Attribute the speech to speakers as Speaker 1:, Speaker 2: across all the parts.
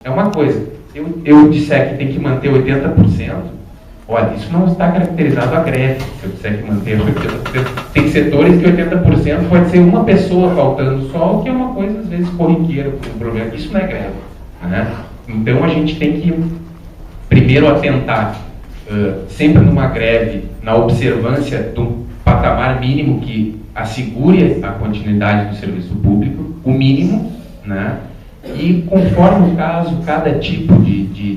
Speaker 1: é uma coisa. Eu disser que tem que manter 80%, olha, isso não está caracterizado a greve. Se eu disser que manter 80%, tem setores que 80% pode ser uma pessoa faltando só, o que é uma coisa, às vezes, corriqueira, por um problema. Isso não é greve, né? Então, a gente tem que, primeiro, atentar, sempre numa greve, na observância do patamar mínimo que assegure a continuidade do serviço público, o mínimo, né? E, conforme o caso, cada tipo de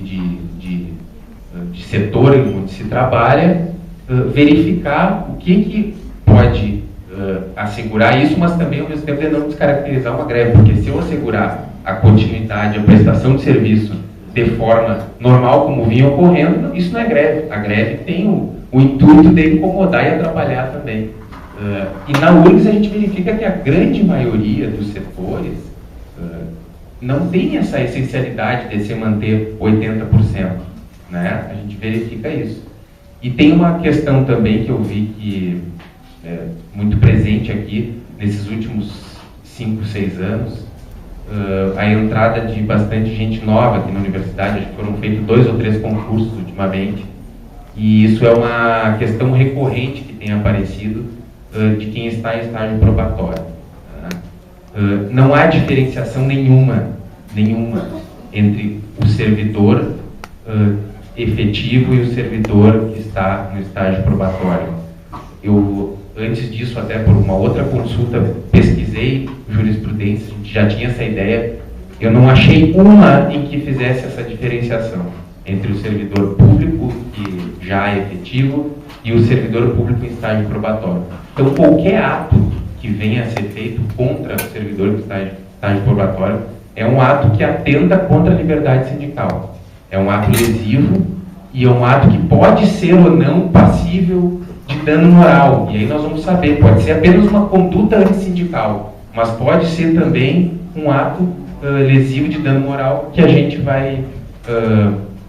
Speaker 1: setor onde se trabalha, verificar o que pode assegurar isso, mas também, ao mesmo tempo, de não descaracterizar uma greve, porque se eu assegurar a continuidade, a prestação de serviço de forma normal, como vinha ocorrendo, isso não é greve. A greve tem o intuito de incomodar e atrapalhar também. E na URGS a gente verifica que a grande maioria dos setores não tem essa essencialidade de se manter 80%. Né? A gente verifica isso. E tem uma questão também que eu vi que é muito presente aqui nesses últimos 5, 6 anos, a entrada de bastante gente nova aqui na universidade. Acho que foram feitos 2 ou 3 concursos ultimamente, e isso é uma questão recorrente que tem aparecido de quem está em estágio probatório. Não há diferenciação nenhuma entre o servidor efetivo e o servidor que está no estágio probatório. Eu, antes disso, até por uma outra consulta, pesquisei jurisprudência, a gente já tinha essa ideia. Eu não achei uma em que fizesse essa diferenciação entre o servidor público, que já é efetivo, e o servidor público em estágio probatório. Então, qualquer ato que venha a ser feito contra o servidor que está em estágio probatório é um ato que atenta contra a liberdade sindical. É um ato lesivo e é um ato que pode ser ou não passível de dano moral. E aí nós vamos saber, pode ser apenas uma conduta antissindical, mas pode ser também um ato lesivo de dano moral, que a gente vai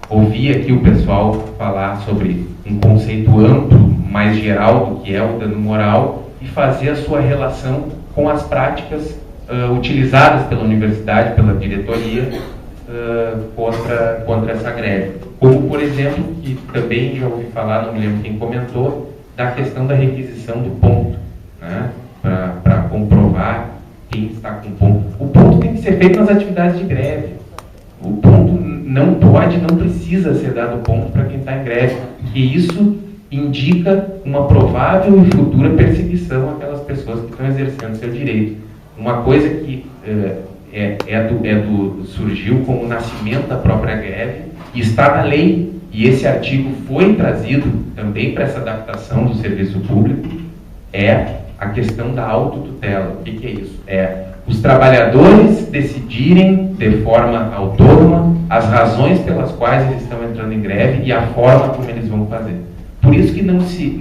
Speaker 1: ouvir aqui o pessoal falar sobre um conceito amplo, mais geral do que é o dano moral, e fazer a sua relação com as práticas utilizadas pela universidade, pela diretoria, contra essa greve. Como, por exemplo, que também já ouvi falar, não me lembro quem comentou, da questão da requisição do ponto, né, para comprovar quem está com ponto. O ponto tem que ser feito nas atividades de greve. O ponto não precisa ser dado ponto para quem está em greve, porque isso indica uma provável e futura perseguição àquelas pessoas que estão exercendo seu direito. Uma coisa que surgiu como o nascimento da própria greve e está na lei, e esse artigo foi trazido também para essa adaptação do serviço público, é a questão da autotutela. O que é isso? É os trabalhadores decidirem de forma autônoma as razões pelas quais eles estão entrando em greve e a forma como eles vão fazer. Por isso que não se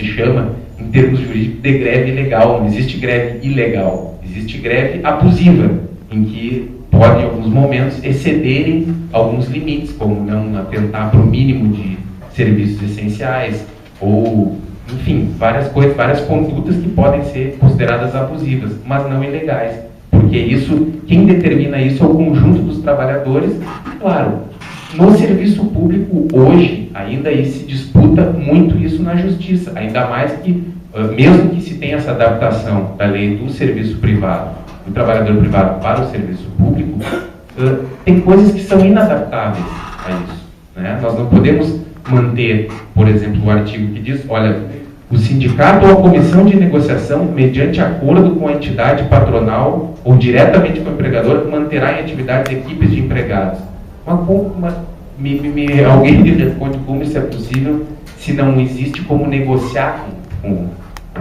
Speaker 1: chama, em termos jurídicos, de greve ilegal. Não existe greve ilegal. Existe greve abusiva, em que pode, em alguns momentos, excederem alguns limites, como não atentar para o mínimo de serviços essenciais, ou, enfim, várias coisas, várias condutas que podem ser consideradas abusivas, mas não ilegais. Porque isso, quem determina isso é o conjunto dos trabalhadores. Claro, no serviço público, hoje, ainda se disputa muito isso na justiça, ainda mais que, mesmo que se tenha essa adaptação da lei do serviço privado, do trabalhador privado para o serviço público, tem coisas que são inadaptáveis a isso, né? Nós não podemos manter, por exemplo, o artigo que diz, olha, o sindicato ou a comissão de negociação, mediante acordo com a entidade patronal ou diretamente com o empregador, manterá em atividade equipes de empregados. Alguém me responde como isso é possível se não existe como negociar com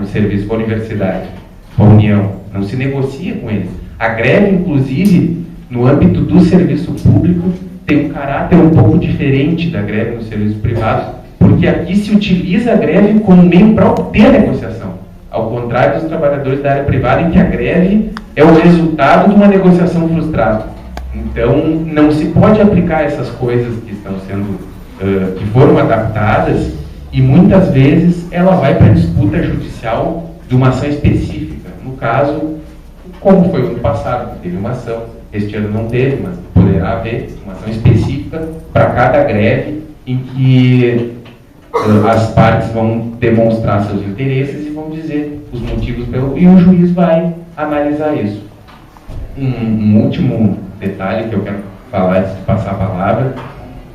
Speaker 1: o serviço, com a universidade, com a União. Não se negocia com eles. A greve, inclusive, no âmbito do serviço público, tem um caráter um pouco diferente da greve no serviço privado, porque aqui se utiliza a greve como meio para obter a negociação, ao contrário dos trabalhadores da área privada, em que a greve é o resultado de uma negociação frustrada. Então, não se pode aplicar essas coisas que estão sendo, que foram adaptadas, e muitas vezes ela vai para a disputa judicial de uma ação específica. No caso, como foi no passado, teve uma ação este ano não teve, mas poderá haver uma ação específica para cada greve em que as partes vão demonstrar seus interesses e vão dizer os motivos e o juiz vai analisar isso. Um último detalhe que eu quero falar antes de passar a palavra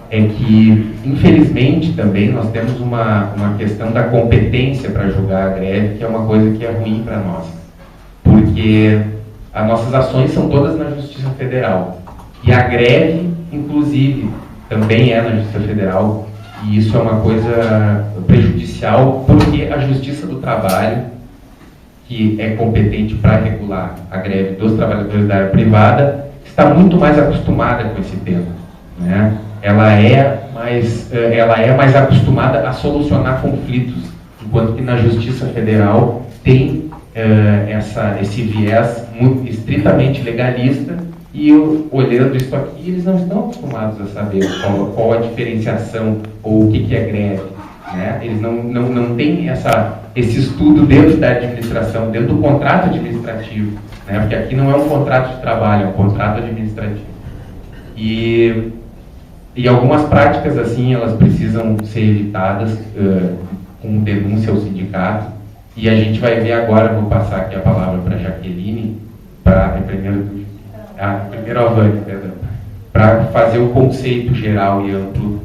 Speaker 1: é que, infelizmente, também nós temos uma questão da competência para julgar a greve, que é uma coisa que é ruim para nós, porque as nossas ações são todas na Justiça Federal e a greve, inclusive, também é na Justiça Federal, e isso é uma coisa prejudicial, porque a Justiça do Trabalho, que é competente para regular a greve dos trabalhadores da área privada, está muito mais acostumada com esse tema, né? Ela é mais acostumada a solucionar conflitos, enquanto que na Justiça Federal tem esse viés muito estritamente legalista, e olhando isso aqui, eles não estão acostumados a saber qual a diferenciação ou o que é greve, né? Eles não têm esse estudo dentro da administração, dentro do contrato administrativo, né? Porque aqui não é um contrato de trabalho, é um contrato administrativo. E algumas práticas assim, elas precisam ser evitadas com denúncia ao sindicato. E a gente vai ver agora, vou passar aqui a palavra para a Jaqueline, primeiro a Vânia, perdão, para fazer o conceito geral e amplo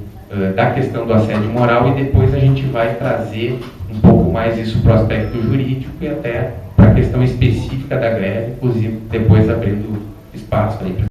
Speaker 1: da questão do assédio moral, e depois a gente vai trazer um pouco mais isso para o aspecto jurídico e até para a questão específica da greve, inclusive depois abrindo espaço aí para